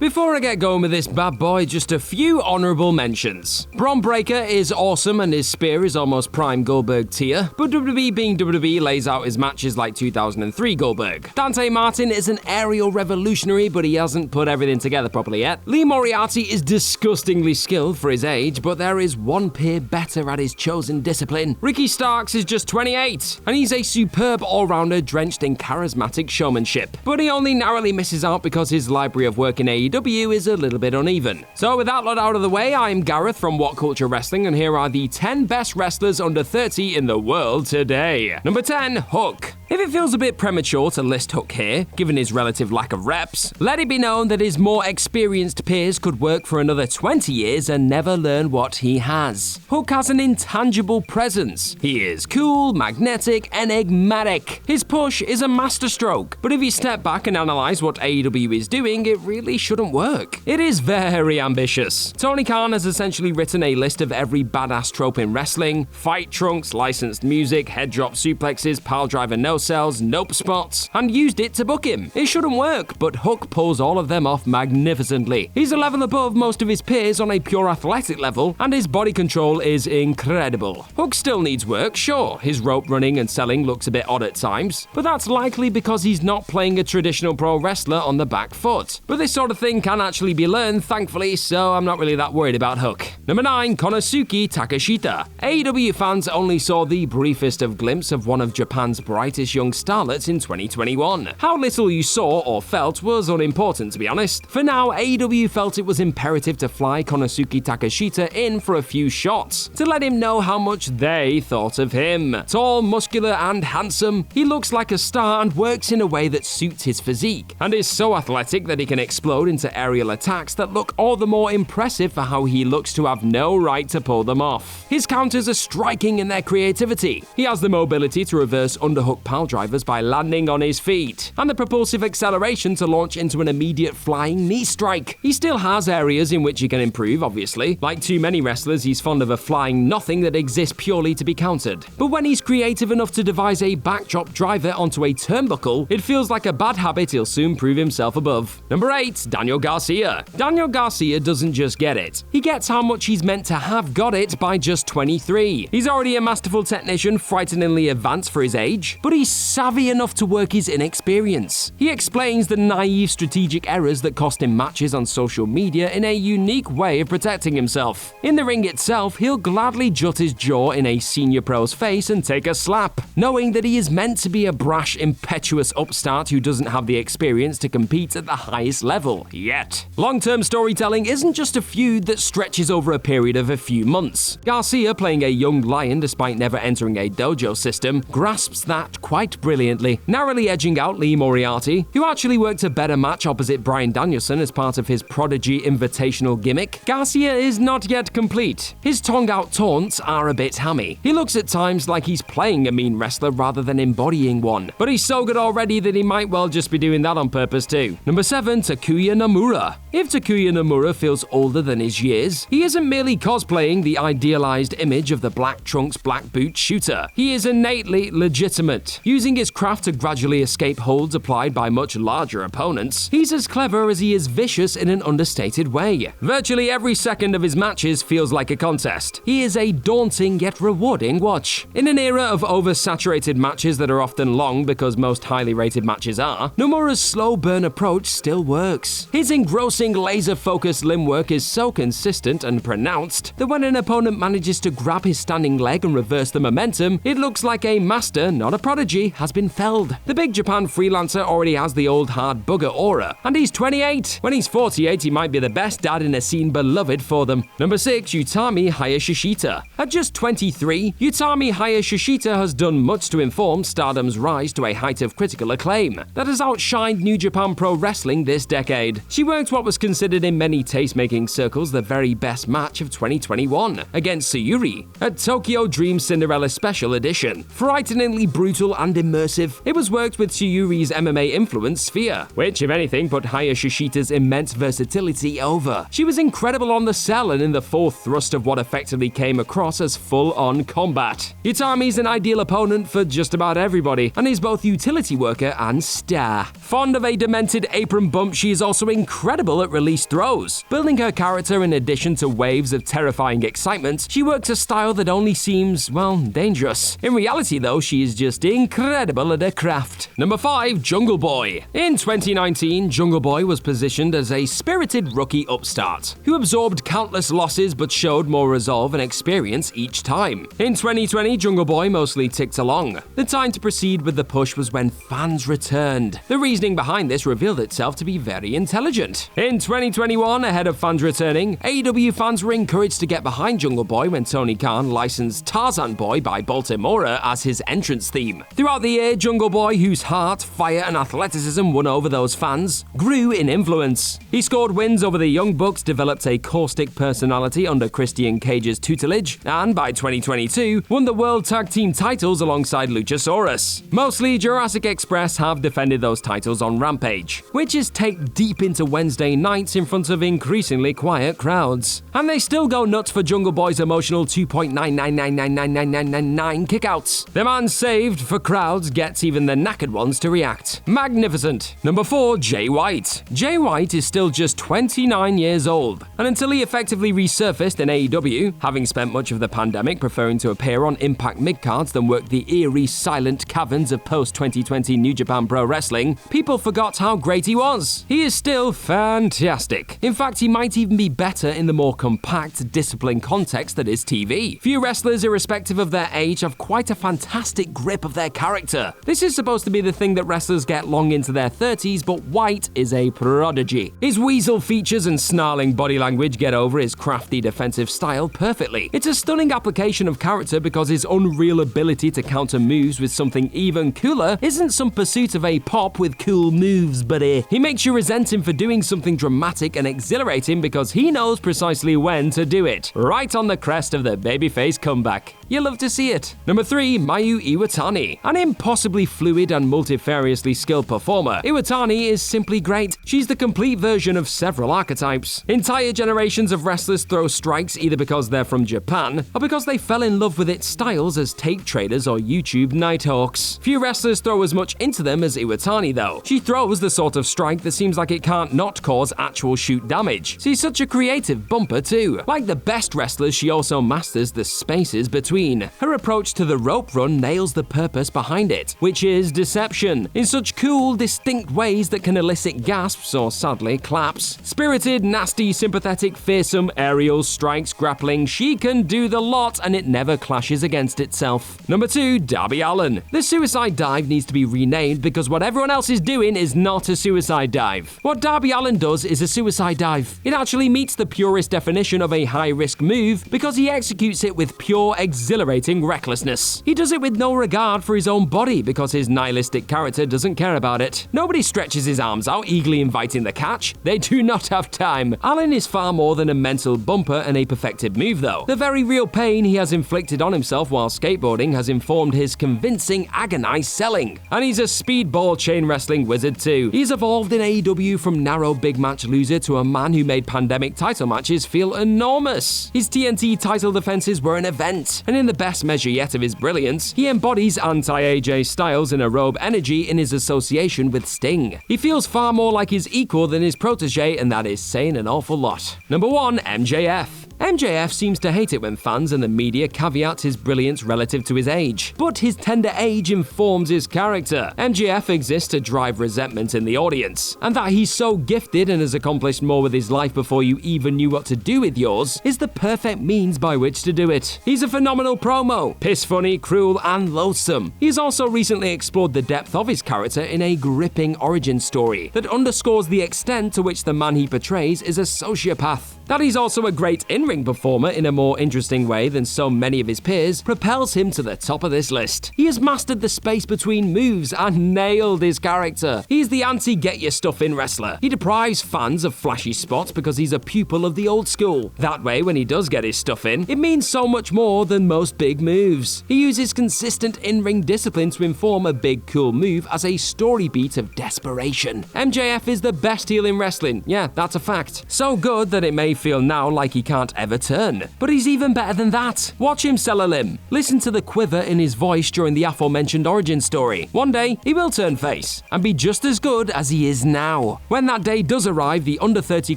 Before I get going with this bad boy, just a few honorable mentions. Bron Breakker is awesome and his spear is almost prime Goldberg tier, but WWE being WWE lays out his matches like 2003 Goldberg. Dante Martin is an aerial revolutionary, but he hasn't put everything together properly yet. Lee Moriarty is disgustingly skilled for his age, but there is one peer better at his chosen discipline. Ricky Starks is just 28, and he's a superb all-rounder drenched in charismatic showmanship. But he only narrowly misses out because his library of work in AEW is a little bit uneven. So with that lot out of the way, I'm Gareth from What Culture Wrestling, and here are the 10 best wrestlers under 30 in the world today. Number 10, Hook. If it feels a bit premature to list Hook here, given his relative lack of reps, let it be known that his more experienced peers could work for another 20 years and never learn what he has. Hook has an intangible presence. He is cool, magnetic, enigmatic. His push is a masterstroke, but if you step back and analyze what AEW is doing, it really shouldn't work. It is very ambitious. Tony Khan has essentially written a list of every badass trope in wrestling: fight trunks, licensed music, head drop suplexes, pile driver no cells, nope spots, and used it to book him. It shouldn't work, but Hook pulls all of them off magnificently. He's a level above most of his peers on a pure athletic level, and his body control is incredible. Hook still needs work, sure. His rope running and selling looks a bit odd at times, but that's likely because he's not playing a traditional pro wrestler on the back foot. But this sort of thing can actually be learned, thankfully, so I'm not really that worried about Hook. Number 9, Konosuki Takashita. AEW fans only saw the briefest of glimpse of one of Japan's brightest young starlets in 2021. How little you saw or felt was unimportant, to be honest. For now, AEW felt it was imperative to fly Konosuki Takashita in for a few shots, to let him know how much they thought of him. Tall, muscular, and handsome, he looks like a star and works in a way that suits his physique, and is so athletic that he can explode into aerial attacks that look all the more impressive for how he looks to have no right to pull them off. His counters are striking in their creativity. He has the mobility to reverse underhook pile drivers by landing on his feet, and the propulsive acceleration to launch into an immediate flying knee strike. He still has areas in which he can improve, obviously. Like too many wrestlers, he's fond of a flying nothing that exists purely to be countered. But when he's creative enough to devise a backdrop driver onto a turnbuckle, it feels like a bad habit he'll soon prove himself above. Number 8, Daniel Garcia. Daniel Garcia doesn't just get it. He gets how much he's meant to have got it by just 23. He's already a masterful technician, frighteningly advanced for his age, but he's savvy enough to work his inexperience. He explains the naive strategic errors that cost him matches on social media in a unique way of protecting himself. In the ring itself, he'll gladly jut his jaw in a senior pro's face and take a slap, knowing that he is meant to be a brash, impetuous upstart who doesn't have the experience to compete at the highest level yet. Long-term storytelling isn't just a feud that stretches over a period of a few months. Garcia, playing a young lion despite never entering a dojo system, grasps that quite brilliantly, narrowly edging out Lee Moriarty, who actually worked a better match opposite Bryan Danielson as part of his Prodigy Invitational gimmick. Garcia is not yet complete. His tongue-out taunts are a bit hammy. He looks at times like he's playing a mean wrestler rather than embodying one, but he's so good already that he might well just be doing that on purpose too. Number 7, Takaya Nomura. If Takaya Nomura feels older than his years, he isn't merely cosplaying the idealized image of the black trunks, black boots shooter. He is innately legitimate. Using his craft to gradually escape holds applied by much larger opponents, he's as clever as he is vicious in an understated way. Virtually every second of his matches feels like a contest. He is a daunting yet rewarding watch. In an era of oversaturated matches that are often long because most highly rated matches are, Nomura's slow burn approach still works. His engrossing laser-focused limb work is so consistent and pronounced that when an opponent manages to grab his standing leg and reverse the momentum, it looks like a master, not a prodigy, has been felled. The Big Japan freelancer already has the old hard bugger aura, and he's 28. When he's 48, he might be the best dad in a scene beloved for them. Number 6, Utami Hayashishita. At just 23, Utami Hayashishita has done much to inform Stardom's rise to a height of critical acclaim that has outshined New Japan Pro Wrestling this decade. She worked what was considered in many taste-making circles the very best match of 2021 against Sayuri at Tokyo Dream Cinderella Special Edition. Frighteningly brutal and immersive, it was worked with Sayuri's MMA influence Sphere, which, if anything, put Hayashishita's immense versatility over. She was incredible on the cell and in the fourth thrust of what effectively came across as full-on combat. Utami's an ideal opponent for just about everybody, and is both utility worker and star. Fond of a demented apron bump, she is also incredible bullet-release throws. Building her character in addition to waves of terrifying excitement, she works a style that only seems, well, dangerous. In reality though, she is just incredible at her craft. Number 5. Jungle Boy. In 2019, Jungle Boy was positioned as a spirited rookie upstart, who absorbed countless losses but showed more resolve and experience each time. In 2020, Jungle Boy mostly ticked along. The time to proceed with the push was when fans returned. The reasoning behind this revealed itself to be very intelligent. In 2021, ahead of fans returning, AEW fans were encouraged to get behind Jungle Boy when Tony Khan licensed Tarzan Boy by Baltimora as his entrance theme. Throughout the year, Jungle Boy, whose heart, fire, and athleticism won over those fans, grew in influence. He scored wins over the Young Bucks, developed a caustic personality under Christian Cage's tutelage, and by 2022, won the World Tag Team titles alongside Luchasaurus. Mostly, Jurassic Express have defended those titles on Rampage, which is taped deep into Wednesday nights in front of increasingly quiet crowds. And they still go nuts for Jungle Boy's emotional 2.999999999 kickouts. The man saved for crowds gets even the knackered ones to react. Magnificent. Number 4. Jay White. Jay White is still just 29 years old, and until he effectively resurfaced in AEW, having spent much of the pandemic preferring to appear on Impact midcards than work the eerie, silent caverns of post-2020 New Japan Pro Wrestling, people forgot how great he was. He is still fantastic. In fact, he might even be better in the more compact, disciplined context that is TV. Few wrestlers, irrespective of their age, have quite a fantastic grip of their character. This is supposed to be the thing that wrestlers get long into their 30s, but White is a prodigy. His weasel features and snarling body language get over his crafty defensive style perfectly. It's a stunning application of character because his unreal ability to counter moves with something even cooler isn't some pursuit of a pop with cool moves, buddy. He makes you resent him for doing something dramatic and exhilarating because he knows precisely when to do it. Right on the crest of the babyface comeback. You'll love to see it. Number 3. Mayu Iwatani. An impossibly fluid and multifariously skilled performer, Iwatani is simply great. She's the complete version of several archetypes. Entire generations of wrestlers throw strikes either because they're from Japan or because they fell in love with its styles as tape traders or YouTube nighthawks. Few wrestlers throw as much into them as Iwatani though. She throws the sort of strike that seems like it can't not cause actual shoot damage. She's such a creative bumper too. Like the best wrestlers, she also masters the spaces between. Her approach to the rope run nails the purpose behind it, which is deception, in such cool, distinct ways that can elicit gasps or sadly claps. Spirited, nasty, sympathetic, fearsome, aerial strikes, grappling, she can do the lot and it never clashes against itself. Number 2. Darby Allin. The suicide dive needs to be renamed because what everyone else is doing is not a suicide dive. What Darby Allin does is a suicide dive. It actually meets the purest definition of a high-risk move because he executes it with pure, exhilarating recklessness. He does it with no regard for his own body because his nihilistic character doesn't care about it. Nobody stretches his arms out, eagerly inviting the catch. They do not have time. Allin is far more than a mental bumper and a perfected move though. The very real pain he has inflicted on himself while skateboarding has informed his convincing, agonized selling. And he's a speedball chain wrestling wizard too. He's evolved in AEW from narrow big match loser to a man who made pandemic title matches feel enormous. His TNT title defenses were an event, and in the best measure yet of his brilliance, he embodies anti-AJ Styles in a robe energy in his association with Sting. He feels far more like his equal than his protege, and that is saying an awful lot. Number 1. MJF. MJF seems to hate it when fans and the media caveat his brilliance relative to his age, but his tender age informs his character. MJF exists to drive resentment in the audience, and that he's so gifted and has accomplished more with his life before you even knew what to do with yours is the perfect means by which to do it. He's a phenomenal promo, piss funny, cruel, and loathsome. He's also recently explored the depth of his character in a gripping origin story that underscores the extent to which the man he portrays is a sociopath. That he's also a great in-ring performer in a more interesting way than so many of his peers propels him to the top of this list. He has mastered the space between moves and nailed his character. He's the anti-get-your-stuff-in wrestler. He deprives fans of flashy spots because he's a pupil of the old school. That way, when he does get his stuff in, it means so much more than most big moves. He uses consistent in-ring discipline to inform a big cool move as a story beat of desperation. MJF is the best heel in wrestling. Yeah, that's a fact. So good that it may feel now like he can't ever turn. But he's even better than that. Watch him sell a limb. Listen to the quiver in his voice during the aforementioned origin story. One day, he will turn face and be just as good as he is now. When that day does arrive, the under 30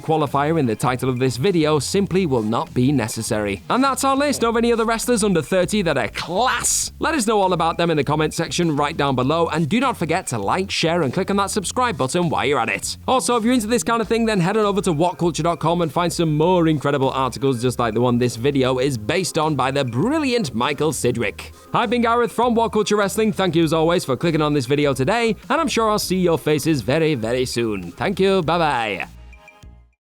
qualifier in the title of this video simply will not be necessary. And that's our list of any other wrestlers under 30 that are class. Let us know all about them in the comment section right down below, and do not forget to like, share, and click on that subscribe button while you're at it. Also, if you're into this kind of thing, then head on over to whatculture.com and find some more incredible articles just like the one this video is based on by the brilliant Michael Sidgwick. I've been Gareth from What Culture Wrestling. Thank you as always for clicking on this video today, and I'm sure I'll see your faces very, very soon. Thank you. Bye-bye.